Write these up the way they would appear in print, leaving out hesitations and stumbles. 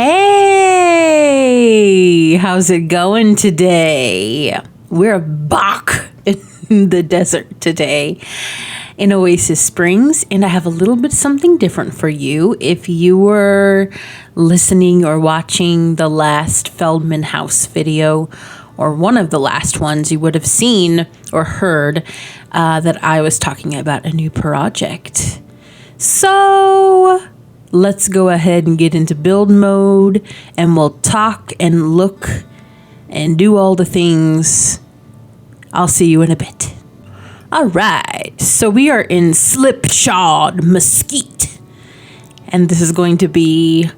Hey, how's it going today? We're back in the desert today in Oasis Springs, and I have a little bit something different for you. If you were listening or watching the last Feldman House video, or one of the last ones, you would have seen or heard that I was talking about a new project. So let's go ahead and get into build mode, and we'll talk and look and do all the things. I'll see you in a bit. All right, so we are in Slipshod Mesquite, and this is going to be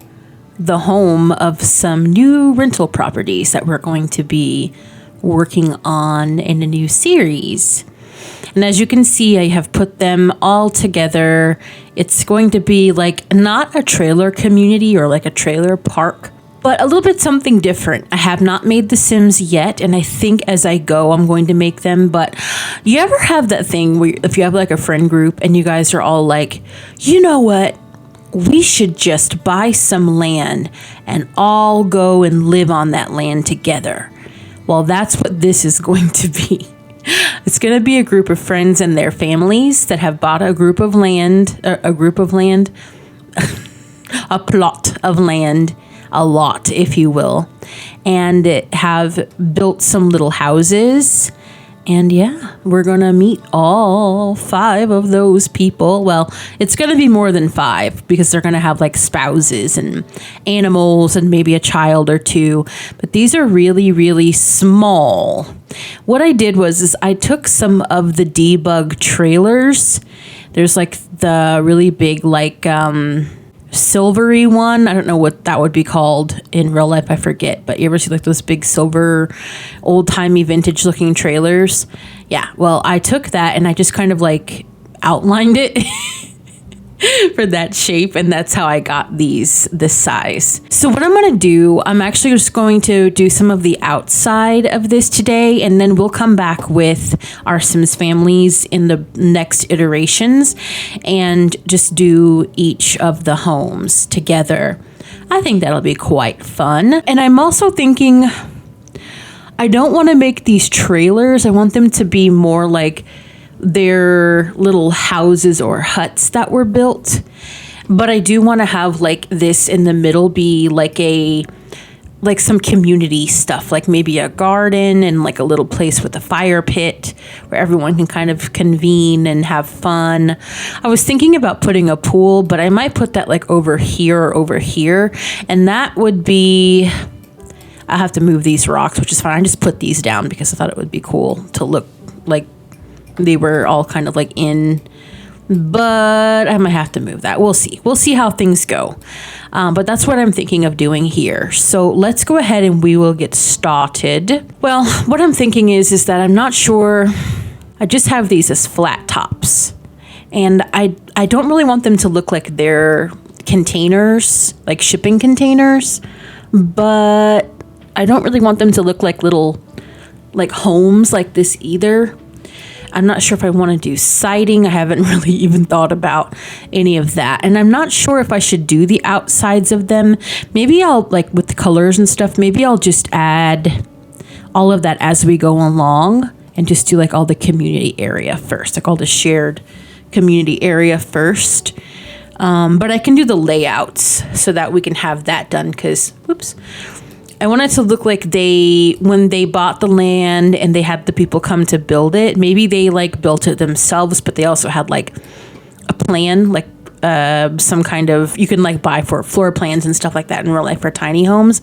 the home of some new rental properties that we're going to be working on in a new series. And as you can see, I have put them all together. It's going to be like not a trailer community or like a trailer park, but a little bit something different. I have not made the Sims yet, and I think as I go, I'm going to make them. But you ever have that thing where if you have like a friend group and you guys are all like, you know what? We should just buy some land and all go and live on that land together. Well, that's what this is going to be. It's going to be a group of friends and their families that have bought a plot of land, a lot, if you will, and have built some little houses. And yeah, we're going to meet all 5 of those people. Well, it's going to be more than 5 because they're going to have like spouses and animals and maybe a child or 2. But these are really, really small. What I did was I took some of the debug trailers. There's like the really big like silvery one. I don't know what that would be called in real life. I forget. But you ever see like those big silver, old-timey, vintage-looking trailers? Yeah. Well, I took that and I just kind of like outlined it for that shape, and that's how I got this size. So what I'm going to do, I'm actually just going to do some of the outside of this today, and then we'll come back with our Sims families in the next iterations and just do each of the homes together. I think that'll be quite fun. And I'm also thinking, I don't want to make these trailers. I want them to be more like their little houses or huts that were built, but I do want to have like this in the middle be like some community stuff, like maybe a garden and like a little place with a fire pit where everyone can kind of convene and have fun. I was thinking about putting a pool, but I might put that like over here or over here, and that would be, I have to move these rocks, which is fine. I just put these down because I thought it would be cool to look like they were all kind of like in, but I might have to move that. We'll see. We'll see how things go. But that's what I'm thinking of doing here. So let's go ahead and we will get started. Well, what I'm thinking is that I'm not sure. I just have these as flat tops, and I don't really want them to look like they're containers, like shipping containers, but I don't really want them to look like little like homes like this either. I'm not sure if I want to do siding. I haven't really even thought about any of that. And I'm not sure if I should do the outsides of them. Maybe I'll, like with the colors and stuff, maybe I'll just add all of that as we go along and just do like all the community area first, like all the shared community area first. But I can do the layouts so that we can have that done because, whoops. I want it to look like when they bought the land and they had the people come to build it, maybe they like built it themselves, but they also had like a plan, like some kind of, you can like buy for floor plans and stuff like that in real life for tiny homes.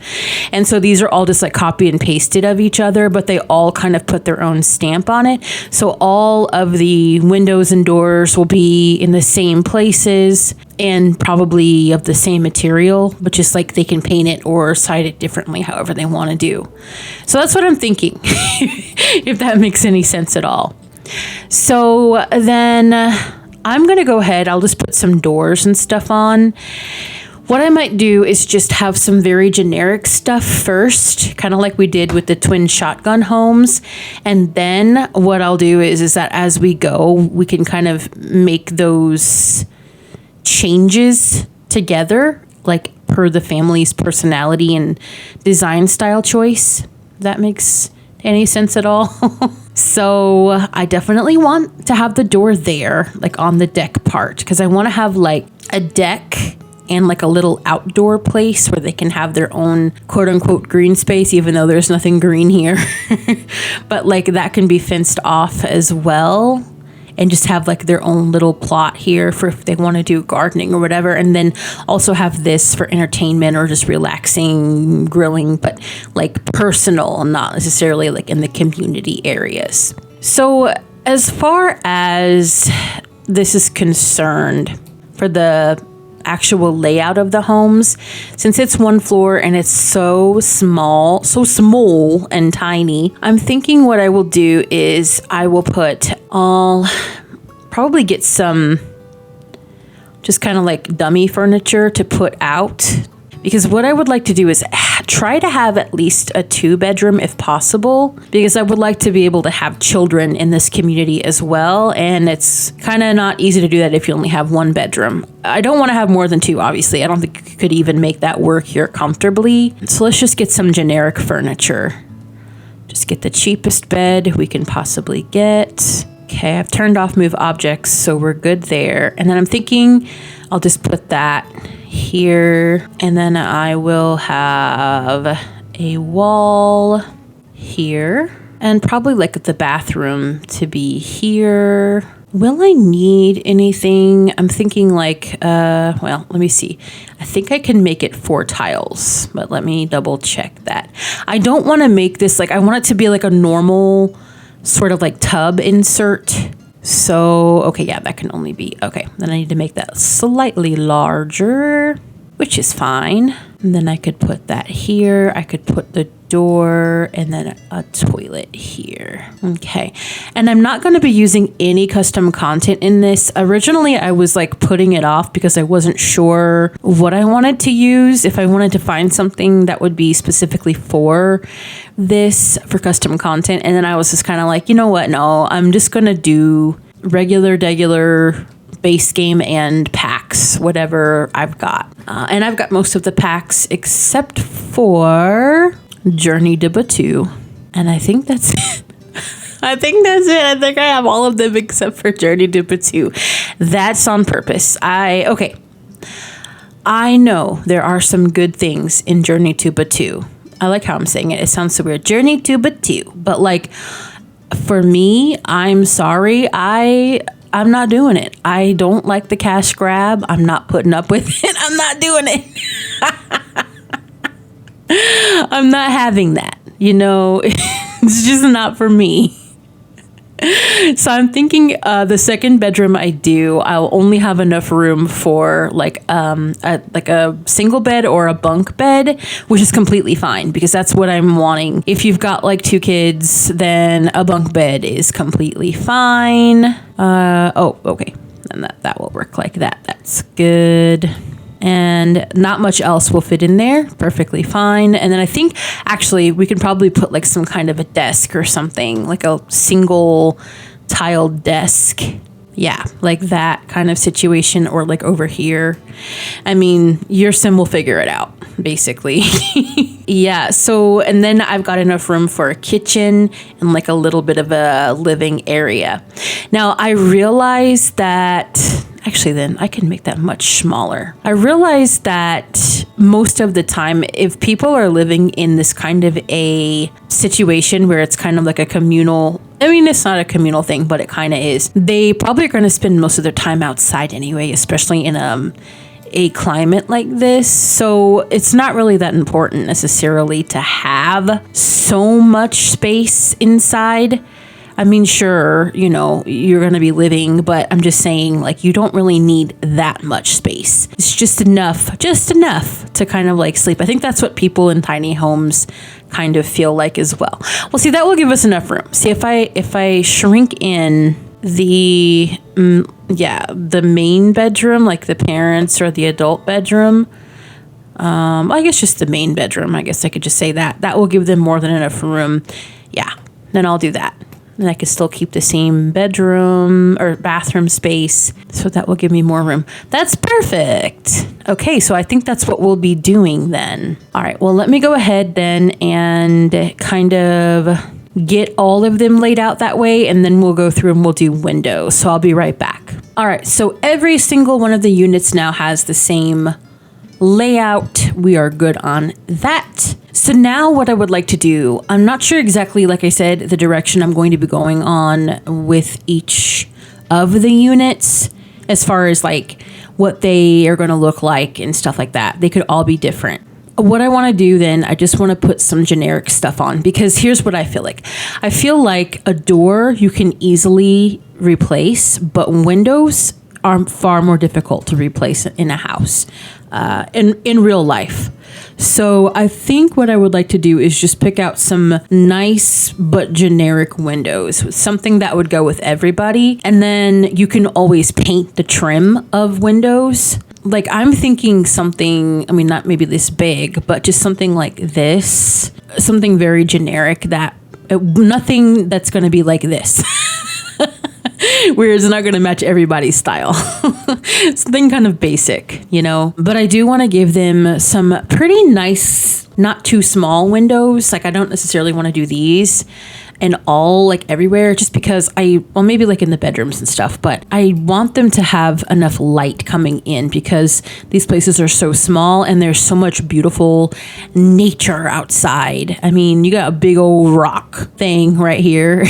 And so these are all just like copy and pasted of each other, but they all kind of put their own stamp on it. So all of the windows and doors will be in the same places and probably of the same material, but just like they can paint it or side it differently, however they want to do. So that's what I'm thinking, if that makes any sense at all. So then I'm going to go ahead. I'll just put some doors and stuff on. What I might do is just have some very generic stuff first, kind of like we did with the twin shotgun homes. And then what I'll do is that as we go, we can kind of make those changes together, like per the family's personality and design style choice. If that makes any sense at all. So I definitely want to have the door there, like on the deck part, because I want to have like a deck and like a little outdoor place where they can have their own quote unquote green space, even though there's nothing green here. But like that can be fenced off as well, and just have like their own little plot here for if they want to do gardening or whatever. And then also have this for entertainment or just relaxing, grilling, but like personal, not necessarily like in the community areas. So as far as this is concerned, for the actual layout of the homes, since it's one floor and it's so small and tiny, I'm thinking what I will do is I'll probably get some just kind of like dummy furniture to put out, because what I would like to do is try to have at least a 2-bedroom if possible, because I would like to be able to have children in this community as well, and it's kind of not easy to do that if you only have 1 bedroom. I don't want to have more than 2, obviously. I don't think you could even make that work here comfortably. So let's just get some generic furniture. Just get the cheapest bed we can possibly get. Okay, I've turned off move objects, so we're good there. And then I'm thinking I'll just put that here, and then I will have a wall here, and probably like the bathroom to be here. Will I need anything? I'm thinking like, well, let me see. I think I can make it 4 tiles, but let me double check that. I don't want to make this like, I want it to be like a normal sort of like tub insert. So, okay, yeah, that can only be, okay. Then I need to make that slightly larger, which is fine. And then I could put that here. I could put the door and then a toilet here. Okay. And I'm not going to be using any custom content in this. Originally, I was like putting it off because I wasn't sure what I wanted to use. If I wanted to find something that would be specifically for this, for custom content. And then I was just kind of like, you know what? No, I'm just going to do regular base game and packs, whatever I've got. And I've got most of the packs except for Journey to Batu. And I think that's it. I think I have all of them except for Journey to Batu. That's on purpose. I know there are some good things in Journey to Batu. I like how I'm saying it. It sounds so weird. Journey to Batu. But like, for me, I'm sorry. I'm not doing it. I don't like the cash grab. I'm not putting up with it. I'm not doing it. I'm not having that. You know, it's just not for me. So I'm thinking the second bedroom I'll only have enough room for like a single bed or a bunk bed, which is completely fine because that's what I'm wanting. If you've got like 2 kids, then a bunk bed is completely fine. Okay. And that will work like that. That's good. And not much else will fit in there. Perfectly fine. And then I think actually we can probably put like some kind of a desk or something, like a single tiled desk. Yeah, like that kind of situation, or like over here. I mean, your sim will figure it out, basically. Yeah, so, and then I've got enough room for a kitchen and like a little bit of a living area. Now, I realized that, actually then I can make that much smaller. I realized that most of the time, if people are living in this kind of a situation where it's kind of like a communal, I mean, it's not a communal thing, but it kind of is. They probably are going to spend most of their time outside anyway, especially in a climate like this. So it's not really that important necessarily to have so much space inside. I mean, sure, you know, you're going to be living, but I'm just saying, like, you don't really need that much space. It's just enough to kind of like sleep. I think that's what people in tiny homes kind of feel like as well. Well, see, that will give us enough room. See, if I shrink in the main bedroom, like the parents or the adult bedroom, I guess just the main bedroom, I guess I could just say that. That will give them more than enough room. Yeah, then I'll do that. And I could still keep the same bedroom or bathroom space. So that will give me more room. That's perfect. Okay, so I think that's what we'll be doing then. All right, well, let me go ahead then and kind of get all of them laid out that way, and then we'll go through and we'll do windows. So I'll be right back. All right, so every single one of the units now has the same layout. We are good on that. So now what I would like to do, I'm not sure exactly, like I said, the direction I'm going to be going on with each of the units as far as like what they are going to look like and stuff like that. They could all be different. What I want to do then, I just want to put some generic stuff on, because here's what I feel like. I feel like a door you can easily replace, but windows are far more difficult to replace in a house, in real life. So I think what I would like to do is just pick out some nice but generic windows, something that would go with everybody. And then you can always paint the trim of windows. Like I'm thinking something, I mean, not maybe this big, but just something like this, something very generic that nothing that's going to be like this. Where it's not going to match everybody's style. Something kind of basic, you know, but I do want to give them some pretty nice, not too small windows. Like I don't necessarily want to do these and all like everywhere, just because well, maybe like in the bedrooms and stuff, but I want them to have enough light coming in because these places are so small and there's so much beautiful nature outside. I mean, you got a big old rock thing right here.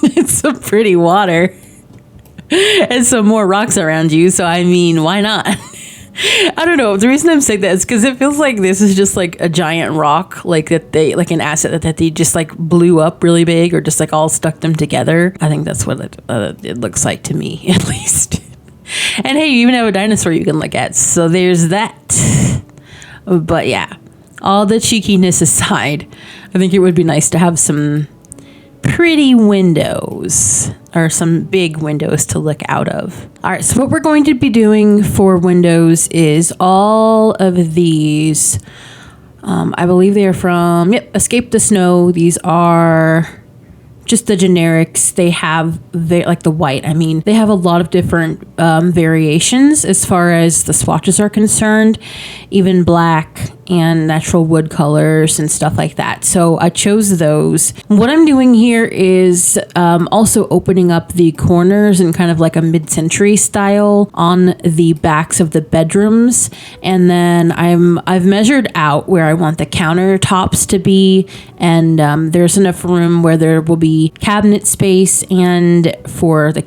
It's some pretty water and some more rocks around you. So, I mean, why not? I don't know. The reason I'm saying that is because it feels like this is just like a giant rock, like that they, like an asset that they just like blew up really big or just like all stuck them together. I think that's what it looks like to me, at least. And hey, you even have a dinosaur you can look at. So there's that. But yeah, all the cheekiness aside, I think it would be nice to have some pretty windows or some big windows to look out of. All right, so what we're going to be doing for windows is all of these. I believe they are from, Escape the Snow. These are just the generics. They have like the white. I mean, they have a lot of different variations as far as the swatches are concerned, even black and natural wood colors and stuff like that. So I chose those. What I'm doing here is also opening up the corners in kind of like a mid-century style on the backs of the bedrooms. And then I've measured out where I want the countertops to be. And there's enough room where there will be cabinet space and for the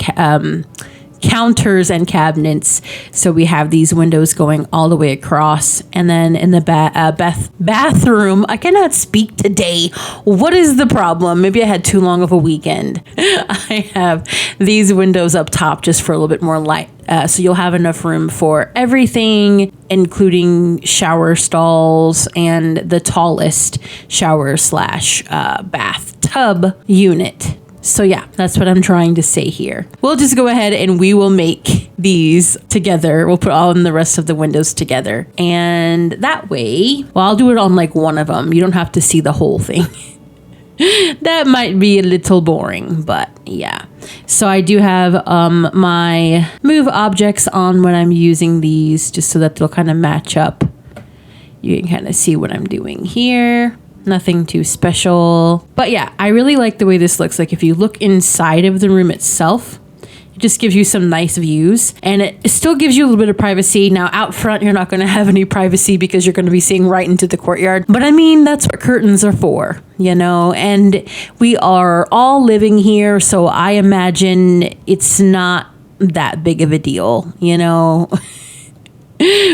counters and cabinets. So we have these windows going all the way across. And then in the bathroom, I cannot speak today. What is the problem? Maybe I had too long of a weekend. I have these windows up top just for a little bit more light. So you'll have enough room for everything, including shower stalls and the tallest shower / bathtub unit. So yeah, that's what I'm trying to say here. We'll just go ahead and we will make these together. We'll put all in the rest of the windows together. And that way, well, I'll do it on like one of them. You don't have to see the whole thing. That might be a little boring, but yeah. So I do have my move objects on when I'm using these, just so that they'll kind of match up. You can kind of see what I'm doing here. Nothing too special. But yeah, I really like the way this looks. Like if you look inside of the room itself, it just gives you some nice views. And it still gives you a little bit of privacy. Now out front, you're not going to have any privacy because you're going to be seeing right into the courtyard. But I mean, that's what curtains are for, you know. And we are all living here, so I imagine it's not that big of a deal, you know.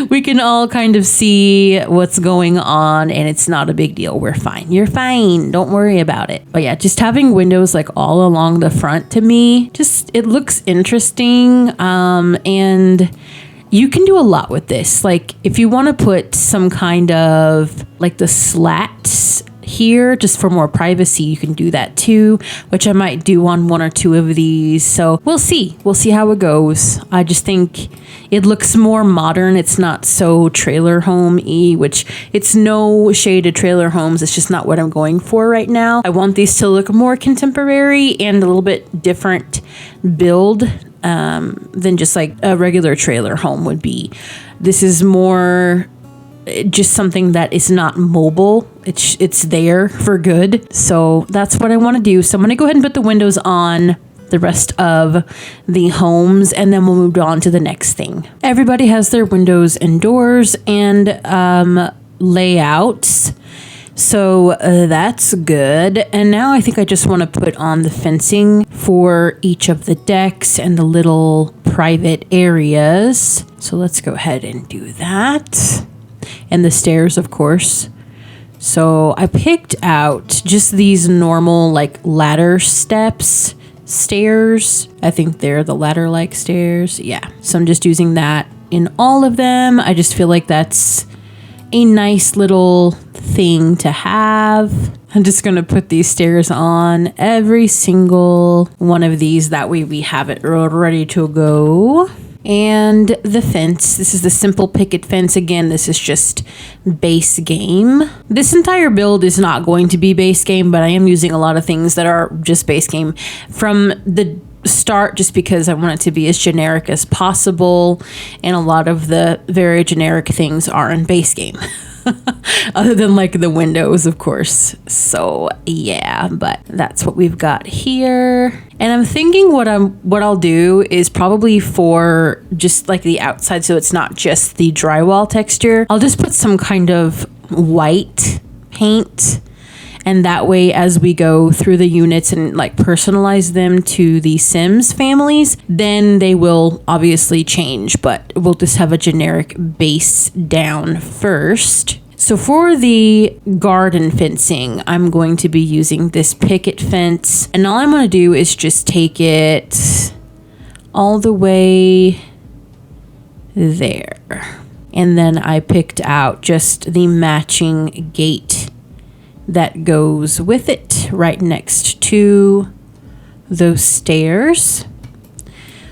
We can all kind of see what's going on and it's not a big deal. We're fine. You're fine. Don't worry about it. But yeah, just having windows like all along the front to me, just it looks interesting. And you can do a lot with this. Like if you want to put some kind of like the slats here just for more privacy. You can do that too, which I might do on 1 or 2 of these. So we'll see how it goes. I just think it looks more modern. It's not so trailer home-y, which it's no shade of trailer homes. It's just not what I'm going for right now. I want these to look more contemporary and a little bit different build than just like a regular trailer home would be. This is more just something that is not mobile. It's there for good. So that's what I want to do. So I'm going to go ahead and put the windows on the rest of the homes, and then we'll move on to the next thing. Everybody has their windows and doors and layouts. So that's good. And now I think I just want to put on the fencing for each of the decks and the little private areas. So let's go ahead and do that. And the stairs, of course. So I picked out just these normal like ladder stairs. I think they're the ladder-like stairs. Yeah. So I'm just using that in all of them. I just feel like that's a nice little thing to have. I'm just going to put these stairs on every single one of these. That way we have it ready to go. And the fence. This is the simple picket fence. Again, this is just base game. This entire build is not going to be base game, but I am using a lot of things that are just base game from the start, just because I want it to be as generic as possible, and a lot of the very generic things are in base game other than like the windows, of course. So yeah, but that's what we've got here. And I'm thinking what I'll do is probably for just like the outside, so it's not just the drywall texture, I'll just put some kind of white paint. And that way, as we go through the units and like personalize them to the Sims families, then they will obviously change, but we'll just have a generic base down first. So for the garden fencing, I'm going to be using this picket fence. And all I'm going to do is just take it all the way there. And then I picked out just the matching gate that goes with it right next to those stairs.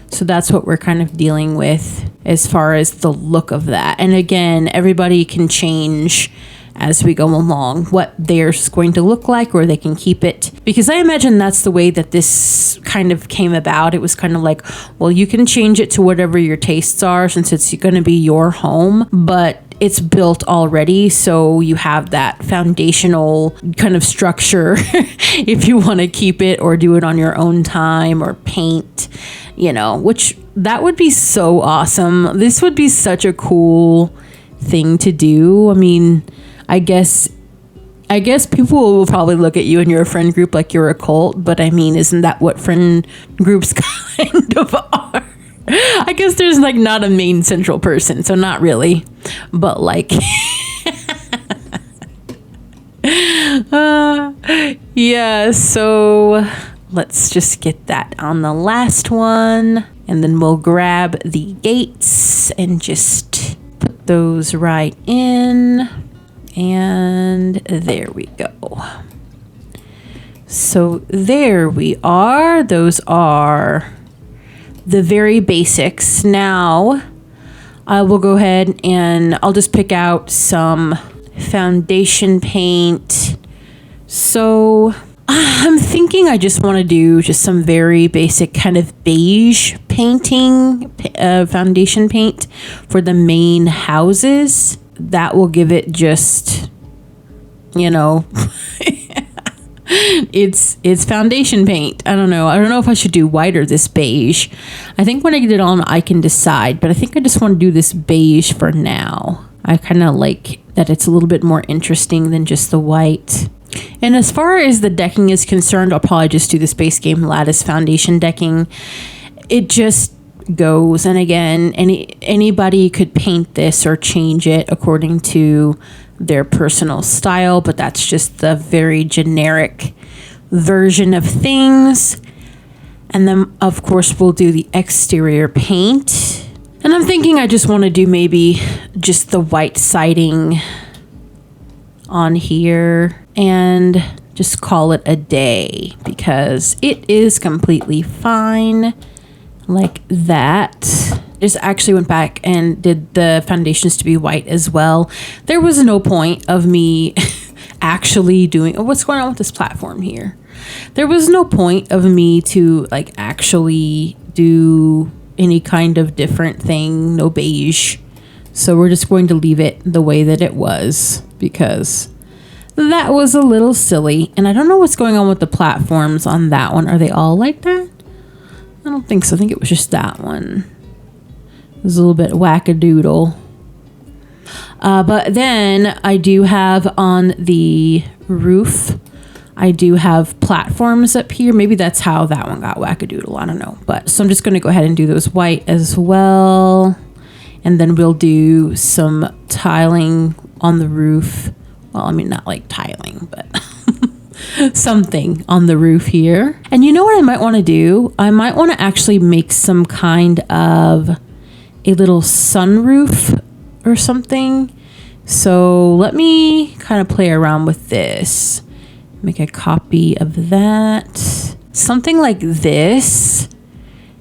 So that's what we're kind of dealing with as far as the look of that. And again, everybody can change as we go along what theirs is going to look like, or they can keep it, because I imagine that's the way that this kind of came about. It was kind of like, well, you can change it to whatever your tastes are since it's going to be your home, but it's built already, so you have that foundational kind of structure if you want to keep it or do it on your own time or paint, which that would be so awesome. This would be such a cool thing to do. I mean, I guess people will probably look at you and your friend group like you're a cult, but I mean, isn't that what friend groups kind of are? I guess there's like not a main central person, so not really, but like, yeah, so let's just get that on the last one, and then we'll grab the gates and just put those right in, and there we go. So there we are. Those are the very basics. Now I will go ahead and I'll just pick out some foundation paint. So I'm thinking I just want to do just some very basic kind of beige painting, foundation paint for the main houses. That will give it just, it's foundation paint. I don't know if I should do white or this beige. I think when I get it on I can decide, but I think I just want to do this beige for now. I kind of like that it's a little bit more interesting than just the white. And as far as the decking is concerned, I'll probably just do this base game lattice foundation decking. It just goes, and again, anybody could paint this or change it according to their personal style, but that's just the very generic version of things. And then of course we'll do the exterior paint, and I'm thinking I just want to do maybe just the white siding on here and just call it a day because it is completely fine like that. Just actually went back and did the foundations to be white as well. There was no point of me actually doing, what's going on with this platform here? There was no point of me to like actually do any kind of different thing, no beige. So we're just going to leave it the way that it was because that was a little silly. And I don't know what's going on with the platforms on that one. Are they all like that? I don't think so. I think it was just that one. It was a little bit wackadoodle. But then I do have on the roof, I do have platforms up here. Maybe that's how that one got wackadoodle. I don't know. But so I'm just going to go ahead and do those white as well. And then we'll do some tiling on the roof. Well, I mean, not like tiling, but something on the roof here. And you know what I might want to do? I might want to actually make some kind of a little sunroof or something. So let me kind of play around with this. Make a copy of that. Something like this.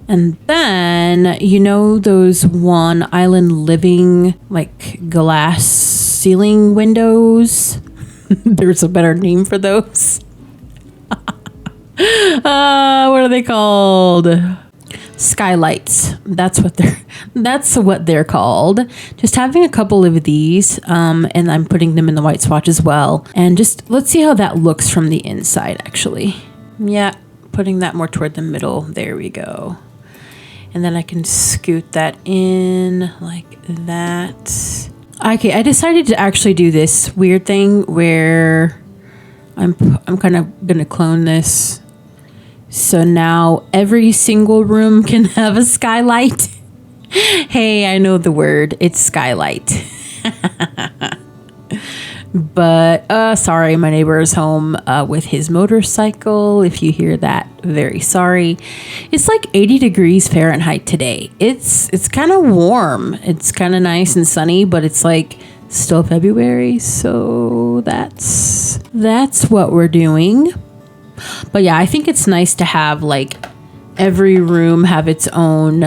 And then, you know, those one island living like glass ceiling windows? There's a better name for those. What are they called? Skylights. That's what they're called. Just having a couple of these, and I'm putting them in the white swatch as well. And just let's see how that looks from the inside actually. Yeah, putting that more toward the middle. There we go. And then I can scoot that in like that. Okay, I decided to actually do this weird thing where I'm kind of gonna clone this. So now every single room can have a skylight. Hey, I know the word. It's skylight. But sorry, my neighbor is home with his motorcycle. If you hear that, very sorry. It's like 80 degrees Fahrenheit today. It's kind of warm. It's kind of nice and sunny, but it's like still February. So that's what we're doing. But yeah, I think it's nice to have like every room have its own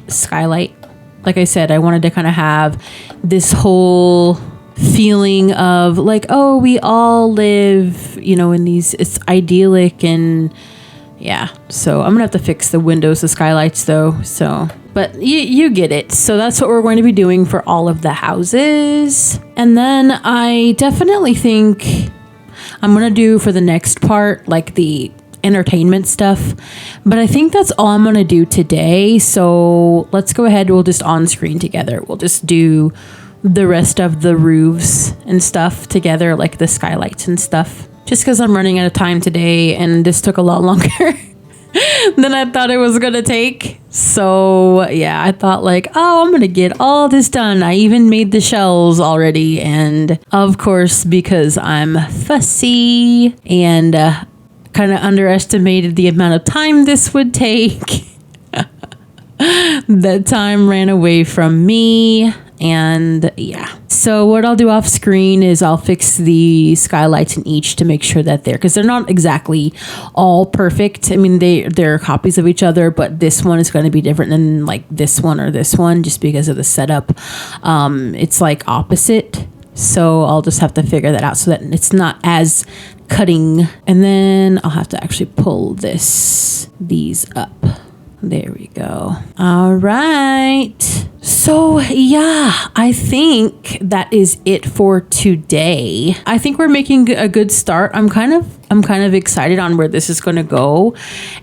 skylight. Like I said, I wanted to kind of have this whole feeling of like, oh, we all live, you know, in these, it's idyllic. And yeah, so I'm gonna have to fix the windows, the skylights though. So, but you get it. So that's what we're going to be doing for all of the houses. And then I definitely think I'm gonna do for the next part like the entertainment stuff, but I think that's all I'm gonna do today. So let's go ahead, we'll just on screen together, we'll just do the rest of the roofs and stuff together, like the skylights and stuff, just because I'm running out of time today and this took a lot longer than I thought it was gonna take. So yeah, I thought like, oh, I'm gonna get all this done. I even made the shells already, and of course, because I'm fussy and kind of underestimated the amount of time this would take, that time ran away from me. And yeah, so what I'll do off screen is I'll fix the skylights in each to make sure that because they're not exactly all perfect. I mean, they're copies of each other, but this one is going to be different than like this one or this one just because of the setup. It's like opposite. So I'll just have to figure that out so that it's not as cutting. And then I'll have to actually pull these up. There we go. All right. So yeah, I think that is it for today. I think we're making a good start. I'm kind of excited on where this is going to go.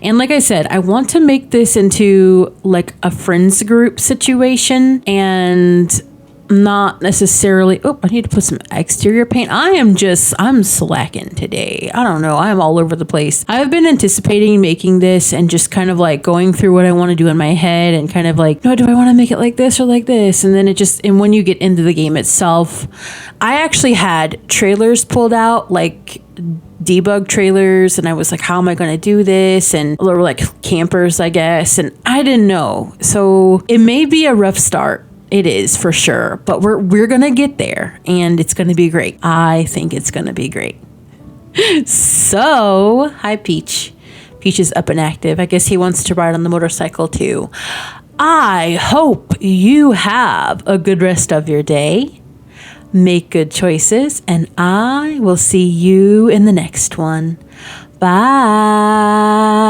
And like I said, I want to make this into like a friends group situation and not necessarily, oh, I need to put some exterior paint. I'm slacking today. I don't know. I'm all over the place. I've been anticipating making this and just kind of like going through what I want to do in my head and kind of like, no, do I want to make it like this or like this? And then and when you get into the game itself, I actually had trailers pulled out, like debug trailers, and I was like, how am I going to do this? And they were like campers, I guess. And I didn't know. So it may be a rough start. It is for sure, but we're gonna get there, and it's gonna be great. I think it's gonna be great. So, hi Peach. Peach is up and active. I guess he wants to ride on the motorcycle too. I hope you have a good rest of your day. Make good choices, and I will see you in the next one. Bye.